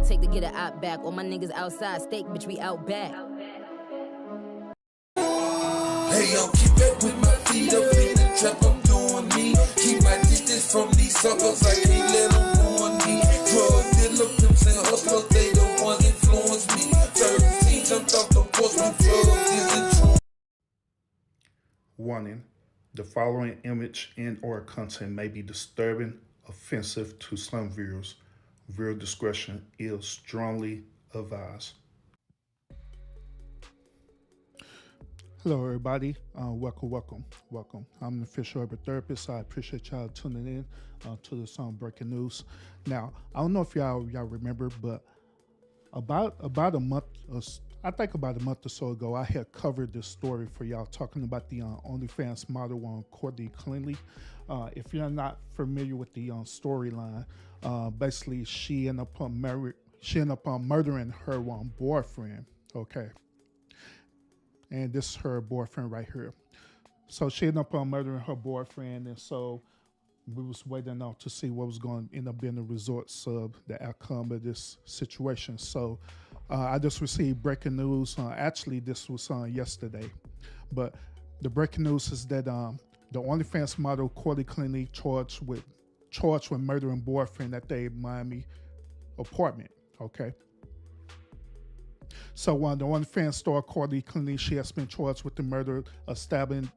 it take to get an op back. All my niggas outside, steak, bitch, we out back. Hey, yo, keep up with my feet up in the trap, I'm doing me. Keep my distance from these suckers, I can't let them ruin me. Drug dealer, pimps and hustlers, they the ones influence me. 13 jumped off the porch when drugs isn't true. Warning, the following image and or content may be disturbing, offensive to some viewers. Viewer discretion is strongly advised. Hello, everybody. Welcome. I'm an official urban therapist. So I appreciate y'all tuning in to the breaking news. Now, I don't know if y'all remember, but about a month, I think about a month or so ago, I had covered this story for y'all, talking about the OnlyFans model on Courtney, Clenney. If you're not familiar with the storyline, basically she ended up murdering her boyfriend. Okay. And this is her boyfriend right here. So she ended up murdering her boyfriend, and so we was waiting out to see what was going to end up being the results of the outcome of this situation. So I just received breaking news. Actually, this was yesterday, but the breaking news is that the OnlyFans model Courtney Clenney charged with murdering boyfriend at their Miami apartment. Okay. So the OnlyFans star Courtney Clenney, she has been charged with the murder of stabbing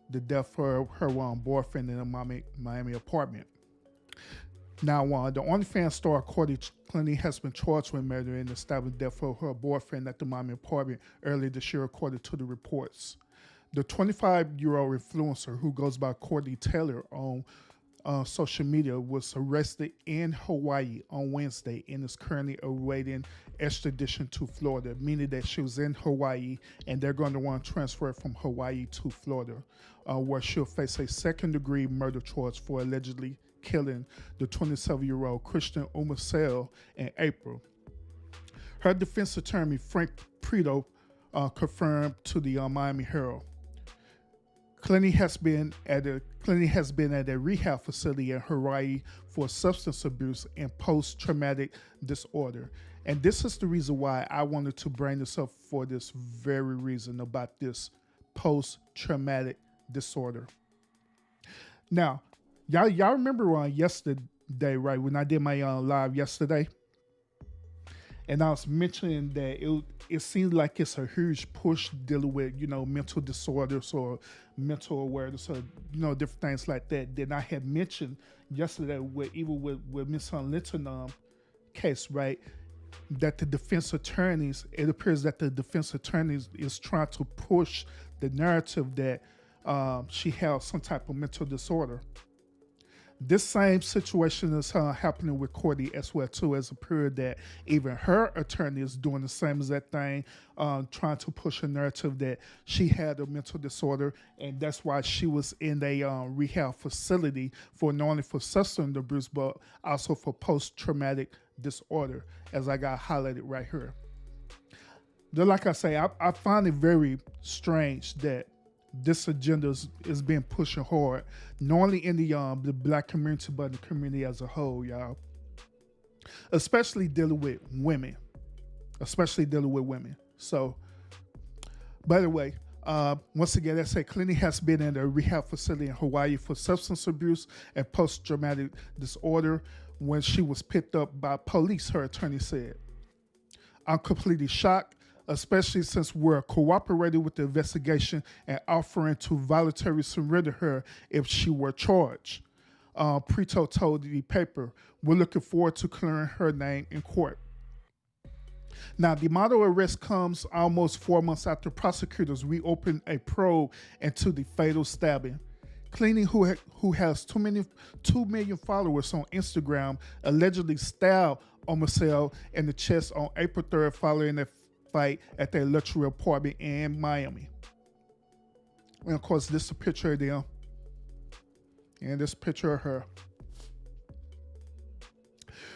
the death of her boyfriend in a Miami apartment. Now, the OnlyFans star Courtney Clenney has been charged with murder and stabbing the death of her boyfriend at the Miami apartment earlier this year, according to the reports. The 25-year-old influencer, who goes by Courtney Taylor on social media, was arrested in Hawaii on Wednesday and is currently awaiting extradition to Florida, meaning that she was in Hawaii and they're going to want to transfer her from Hawaii to Florida, where she'll face a second-degree murder charge for allegedly killing the 27-year-old Christian Umasel in April. Her defense attorney, Frank Prito, confirmed to the Miami Herald. Clenney has been at a rehab facility in Hawaii for substance abuse and post-traumatic disorder. And this is the reason why I wanted to bring this up, for this very reason, about this post-traumatic disorder. Now, y'all remember yesterday, right, when I did my live yesterday? And I was mentioning that it seems like it's a huge push dealing with, mental disorders or mental awareness or, different things like that. Then I had mentioned yesterday with Miss Linton case, right, that the defense attorneys, it appears that the defense attorneys is trying to push the narrative that she has some type of mental disorder. This same situation is happening with Courtney as well too, as it appeared that even her attorney is doing the same exact thing, trying to push a narrative that she had a mental disorder, and that's why she was in a rehab facility for not only for substance abuse but also for post-traumatic disorder, as I got highlighted right here. Then, like I say, I find it very strange that this agenda is being pushed hard, not only in the black community, but in the community as a whole, y'all. Especially dealing with women. So, by the way, once again, let's say Clenney has been in a rehab facility in Hawaii for substance abuse and post-traumatic disorder when she was picked up by police, her attorney said. I'm completely shocked, especially since we're cooperating with the investigation and offering to voluntarily surrender her if she were charged. Prito told the paper, we're looking forward to clearing her name in court. Now, the model arrest comes almost 4 months after prosecutors reopened a probe into the fatal stabbing. Clenney, who has 2 million followers on Instagram, allegedly stabbed Umasel in the chest on April 3rd following a fight at their luxury apartment in Miami. And of course, this is a picture of them. And this picture of her.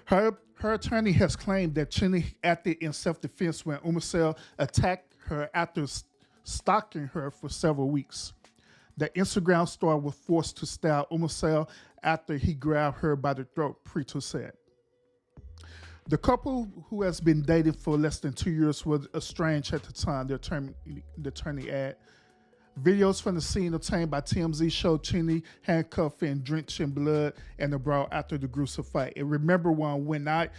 Her attorney has claimed that Clenney acted in self-defense when Umasel attacked her after stalking her for several weeks. The Instagram star was forced to stab Umasel after he grabbed her by the throat, Prito said. The couple, who has been dating for less than 2 years, was estranged at the time, the attorney added. Videos from the scene obtained by TMZ showed Clenney handcuffed and drenched in blood and the brawl after the gruesome fight. And remember when I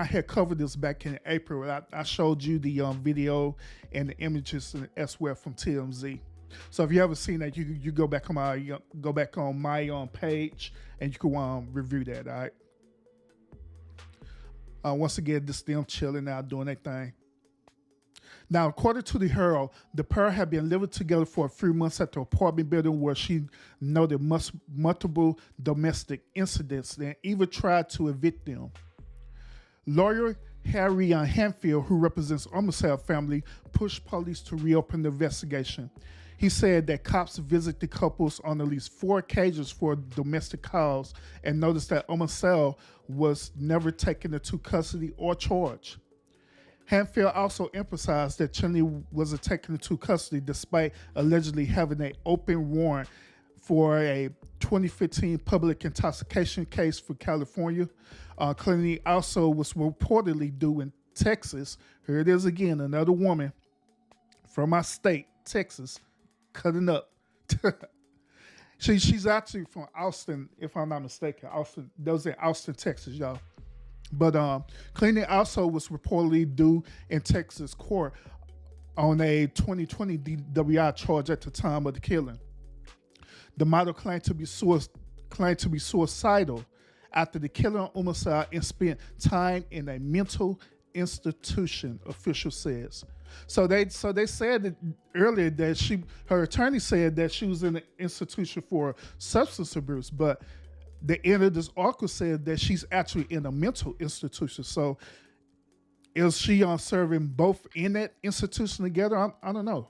had covered this back in April, I showed you the video and the images as well from TMZ. So if you haven't seen that, you go back on my page and you can review that. All right. Once again, this them chilling out, doing their thing. Now, according to the Herald, the pair had been living together for a few months at the apartment building where she noted multiple domestic incidents and even tried to evict them. Lawyer Harry Hanfield, who represents Omicide family, pushed police to reopen the investigation. He said that cops visit the couples on at least 4 occasions for domestic calls and noticed that Omicide was never taken into custody or charged. Hanfield also emphasized that Clenney wasn't taken into custody despite allegedly having an open warrant for a 2015 public intoxication case for California. Clenney also was reportedly due in Texas. Here it is again, another woman from my state, Texas, cutting up. She's actually from Austin, if I'm not mistaken. Austin, those in Austin, Texas, y'all. But Clenney also was reportedly due in Texas court on a 2020 DWI charge at the time of the killing. The model claimed to be suicidal after the killing on homicide and spent time in a mental institution, official says. So they said that earlier that her attorney said that she was in an institution for substance abuse, but the end of this article said that she's actually in a mental institution. So is she serving both in that institution together? I don't know.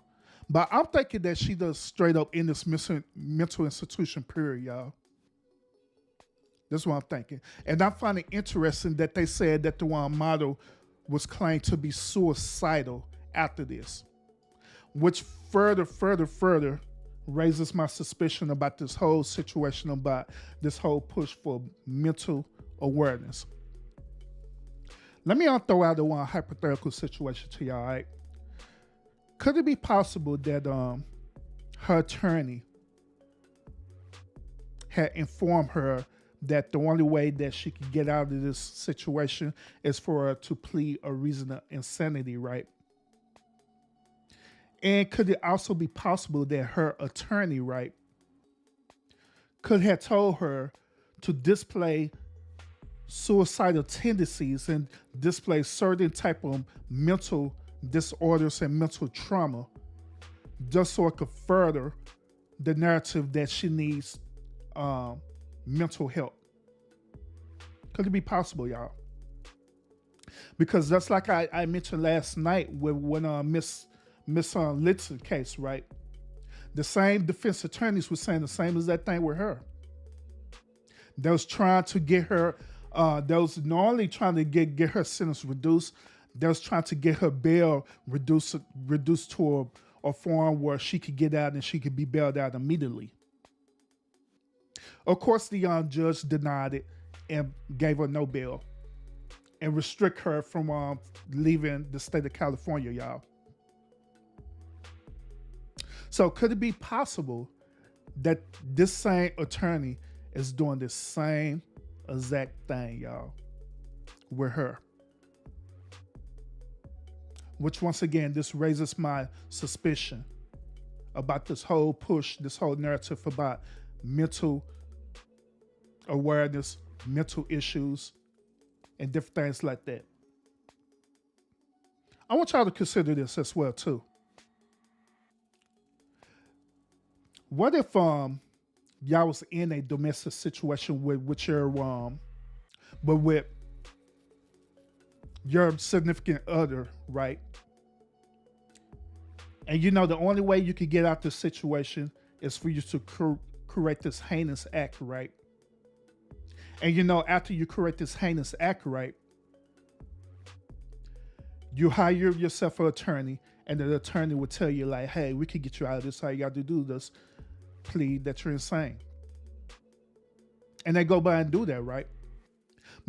But I'm thinking that she does straight up in this mental institution, period, y'all. That's what I'm thinking. And I find it interesting that they said that the one model was claimed to be suicidal after this, which further raises my suspicion about this whole situation, about this whole push for mental awareness. Let me throw out the one hypothetical situation to y'all, all right? Could it be possible that her attorney had informed her that the only way that she could get out of this situation is for her to plead a reason of insanity, right? And could it also be possible that her attorney, right, could have told her to display suicidal tendencies and display certain type of mental disorders and mental trauma just so it could further the narrative that she needs mental help? Could it be possible, y'all? Because that's like I mentioned last night when Miss Litz's case, right? The same defense attorneys were saying the same exact thing with her. They was trying to get her, they was not only trying to get her sentence reduced, they was trying to get her bail reduced to a form where she could get out and she could be bailed out immediately. Of course, the judge denied it and gave her no bail and restrict her from leaving the state of California, y'all. So could it be possible that this same attorney is doing the same exact thing, y'all, with her? Which, once again, this raises my suspicion about this whole push, this whole narrative about mental awareness, mental issues, and different things like that. I want y'all to consider this as well, too. What if y'all was in a domestic situation with your but with your significant other, right? And you know the only way you could get out this situation is for you to correct this heinous act, right? And you know, after you correct this heinous act, right, you hire yourself an attorney, and the attorney will tell you like, hey, we can get you out of this. How you got to do this? Plead that you're insane. And they go by and do that, right?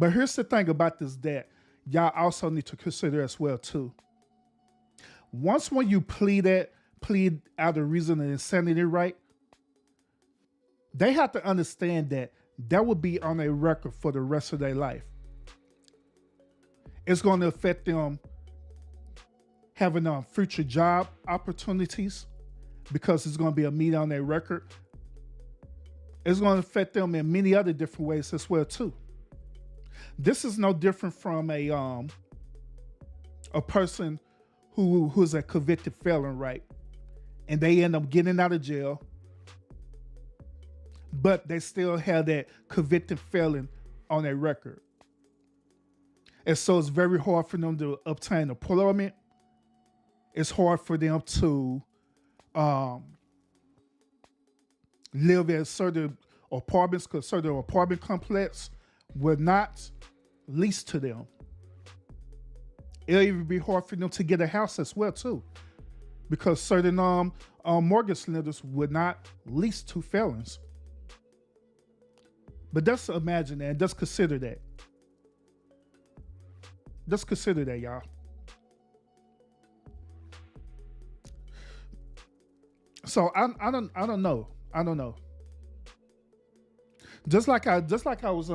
But here's the thing about this that y'all also need to consider as well too. Once when you plead out of reason and insanity, right? They have to understand that will be on a record for the rest of their life. It's going to affect them having future job opportunities because it's going to be a meet on their record. It's going to affect them in many other different ways as well too. This is no different from a person who's a convicted felon, right? And they end up getting out of jail, but they still have that convicted felon on their record. And so it's very hard for them to obtain employment. It's hard for them to live in certain apartments because certain apartment complex will not lease to them. It'll even be hard for them to get a house as well too, because certain mortgage lenders would not lease to felons. But just imagine that and just consider that. Just consider that, y'all. So I don't know. Just like I was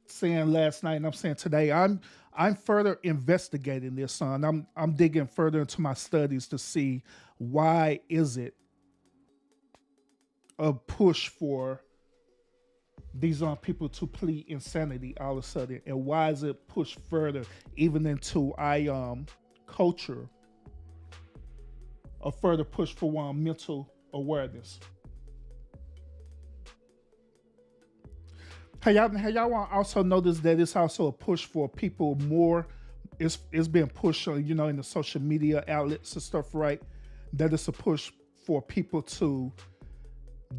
saying last night, and I'm saying today, I'm further investigating this, son. I'm digging further into my studies to see why is it a push for these people to plead insanity all of a sudden, and why is it pushed further even into culture, a further push for mental awareness. Hey, y'all want also notice that it's also a push for people more. It's being pushed, in the social media outlets and stuff, right? That it's a push for people to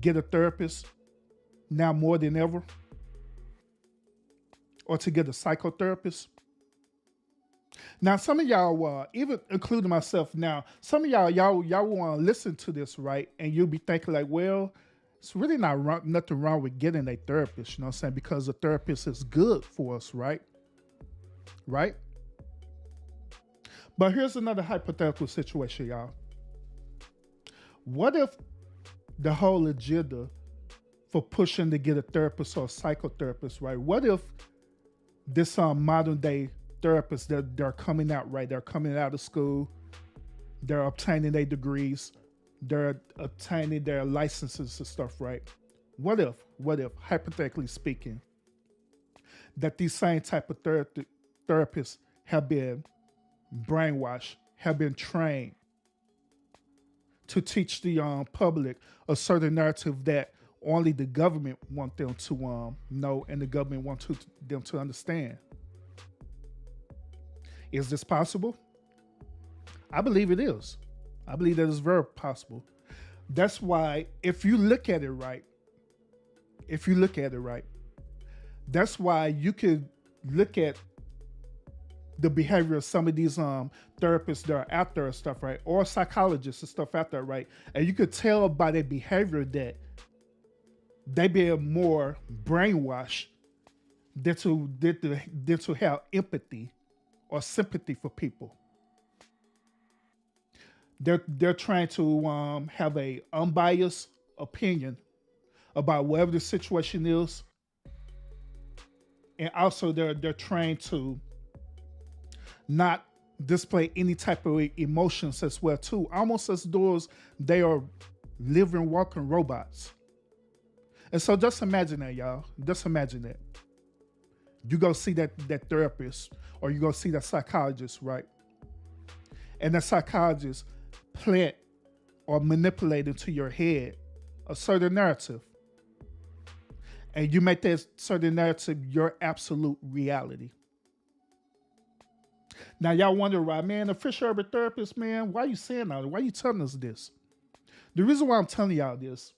get a therapist now more than ever, or to get a psychotherapist. Now, some of y'all, even including myself now, some of y'all want to listen to this, right? And you'll be thinking like, well, it's really nothing wrong with getting a therapist, you know what I'm saying? Because a therapist is good for us, right? Right? But here's another hypothetical situation, y'all. What if the whole agenda for pushing to get a therapist or a psychotherapist, right? What if this modern day therapists that they're coming out, right? They're coming out of school, they're obtaining their degrees, they're obtaining their licenses and stuff, right? What if, hypothetically speaking, that these same type of therapists have been brainwashed, have been trained to teach the public a certain narrative that only the government want them to know and the government want them to understand? Is this possible? I believe it is. I believe that is very possible. That's why if you look at it right, that's why you could look at the behavior of some of these therapists that are out there and stuff, right? Or psychologists and stuff out there, right? And you could tell by their behavior that they be more brainwashed than to have empathy or sympathy for people. They're trying to have a unbiased opinion about whatever the situation is, and also they're trained to not display any type of emotions as well too, almost as though they are living, walking robots. And so just imagine that, y'all. Just imagine that. You go see that therapist, or you go see that psychologist, right? And that psychologist plant or manipulate into your head a certain narrative. And you make that certain narrative your absolute reality. Now y'all wonder why, man, a fish urban therapist, man, why you saying all that? Why you telling us this? The reason why I'm telling y'all this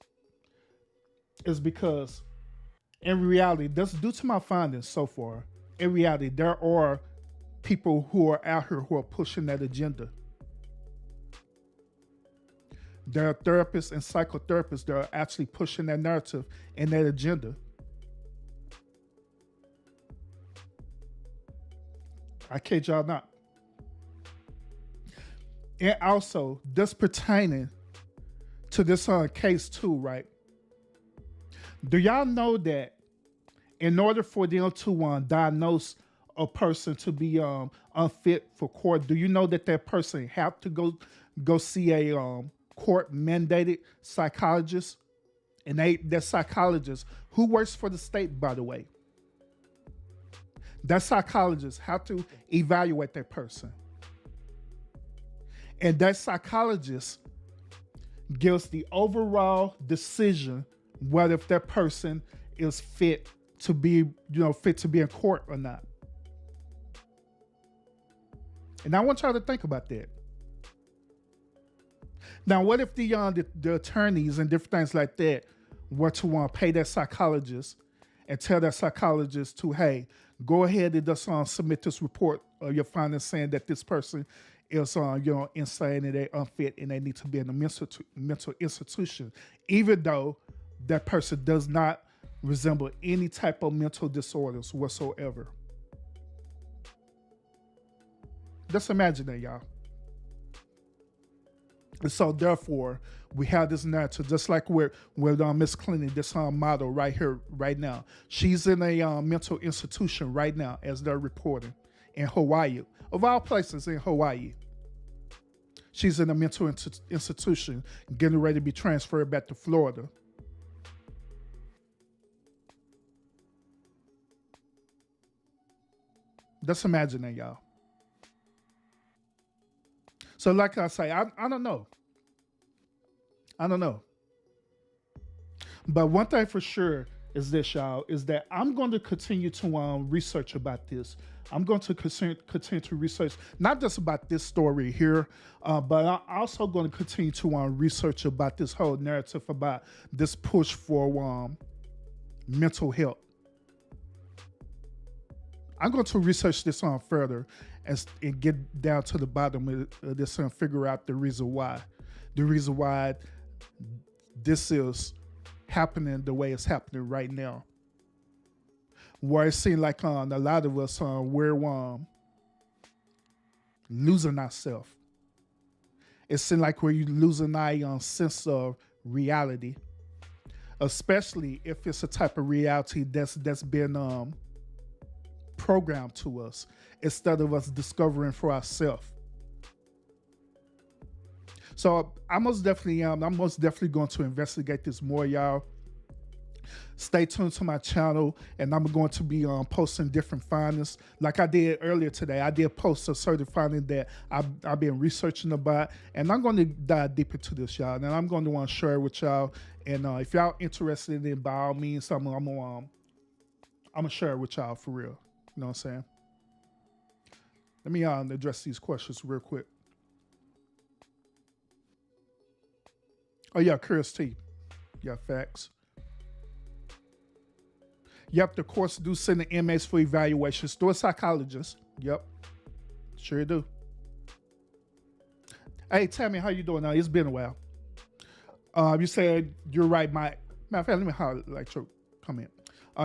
is because in reality, that's due to my findings so far. In reality, there are people who are out here who are pushing that agenda. There are therapists and psychotherapists that are actually pushing that narrative and that agenda. I kid y'all not. And also, this pertaining to this case too, right? Do y'all know that in order for them to diagnose a person to be unfit for court, do you know that that person have to go see a court mandated psychologist? And that psychologist who works for the state, by the way, that psychologist have to evaluate that person. And that psychologist gives the overall decision whether if that person is fit to be, fit to be in court or not. And I want y'all to think about that. Now, what if the attorneys and different things like that were to pay that psychologist and tell that psychologist to, hey, go ahead and just submit this report of your findings saying that this person is insane and they're unfit and they need to be in a mental institution, even though that person does not resemble any type of mental disorders whatsoever. Just imagine that, y'all. And so therefore, we have this narrative, just like with Miss Clenney, this model right here, right now. She's in a mental institution right now, as they're reporting, in Hawaii. Of all places, in Hawaii. She's in a mental institution, getting ready to be transferred back to Florida. Just imagine that, y'all. So like I say, I don't know. I don't know. But one thing for sure is this, y'all, is that I'm going to continue to research about this. I'm going to continue to research not just about this story here, but I'm also going to continue to research about this whole narrative about this push for mental health. I'm going to research this on further and get down to the bottom of this and figure out the reason why this is happening the way it's happening right now. Where it seems like a lot of us we're losing ourselves. It seems like we're losing our sense of reality, especially if it's a type of reality that's been programmed to us instead of us discovering for ourselves. So I'm most definitely going to investigate this more, y'all. Stay tuned to my channel, and I'm going to be posting different findings. Like I did earlier today, I did post a certain finding that I've been researching about, and I'm going to dive deep into this, y'all. And I'm going to want to share it with y'all. And if y'all interested in it, by all means, I'm gonna share it with y'all for real. You know what I'm saying? Let me address these questions real quick. Oh yeah, Curious T. Yeah, facts. Yep, the courts do send the inmates for evaluations through a psychologist. Yep, sure do. Hey, Tammy, how you doing now? It's been a while. You said you're right. Matter of fact, let me highlight your comment.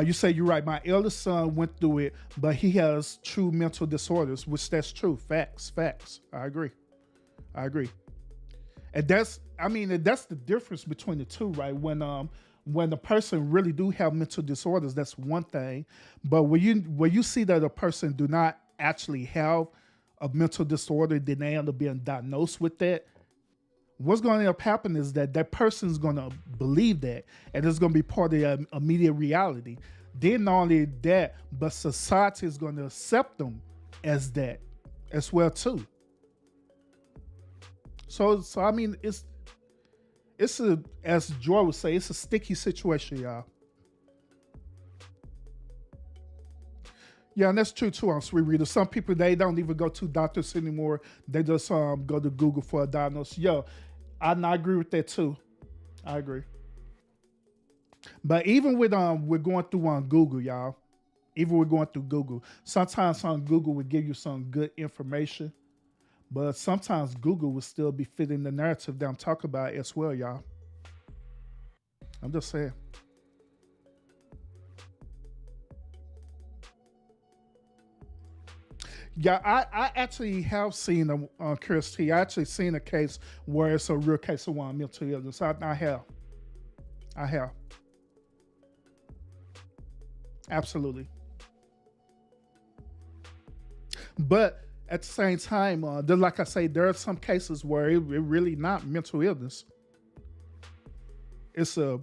You say you're right. My eldest son went through it, but he has true mental disorders, which that's true. Facts. I agree. And that's the difference between the two, right? When the person really do have mental disorders, that's one thing. But when you see that a person do not actually have a mental disorder, then they end up being diagnosed with that, what's going to end up happening is that person's going to believe that, and it's going to be part of their immediate reality. Then not only that, but society is going to accept them as that as well too. So I mean, it's as Joy would say, it's a sticky situation, y'all. Yeah, and that's true too on Sweet Reader. Some people, they don't even go to doctors anymore. They just go to Google for a diagnosis. Yo, I agree with that too. I agree. But even with we're going through Google, y'all. Even we're going through Google. Sometimes on Google will give you some good information, but sometimes Google will still be fitting the narrative that I'm talking about as well, y'all. I'm just saying. Yeah, I actually have seen Chris T. I actually seen a case where it's a real case of one mental illness. I have, absolutely. But at the same time, like I say, there are some cases where it really not mental illness. It's a,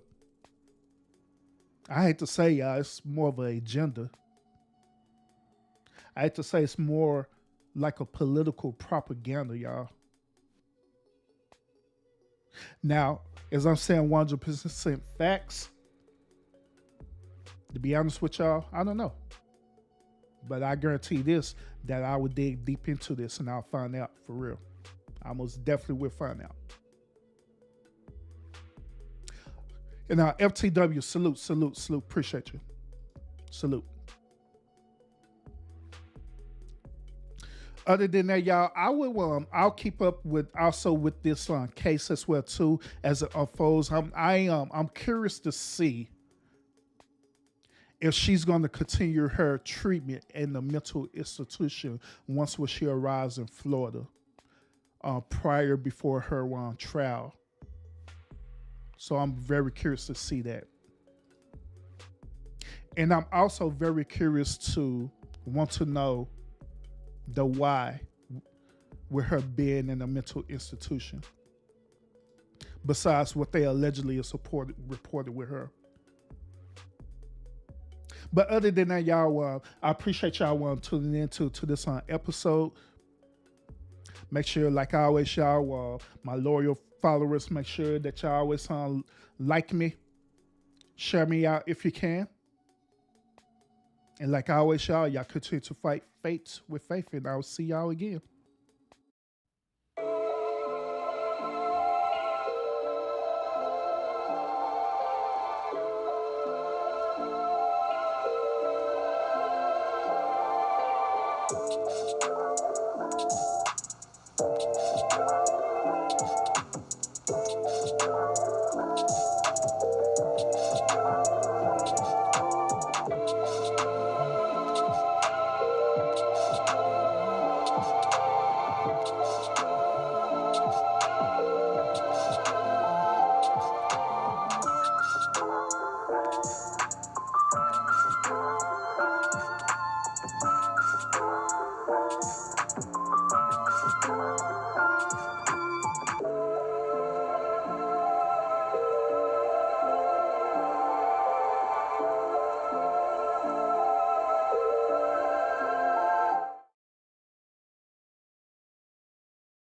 I hate to say, y'all, it's more of an agenda. I hate to say it's more like a political propaganda, y'all. Now, as I'm saying 100% facts, to be honest with y'all, I don't know. But I guarantee this, that I would dig deep into this and I'll find out for real. I most definitely will find out. And FTW, salute. Appreciate you. Salute. Other than that, y'all, I'll keep up with this case as well too as it unfolds. I'm curious to see if she's going to continue her treatment in the mental institution once when she arrives in Florida, before her trial. So I'm very curious to see that. And I'm also very curious to want to know the why with her being in a mental institution, besides what they allegedly is reported with her. But other than that, y'all, I appreciate y'all tuning into this episode. Make sure, like I always, y'all, my loyal followers, make sure that y'all always like me, share me out if you can. And like I always, y'all continue to fight fates with faith, and I'll see y'all again.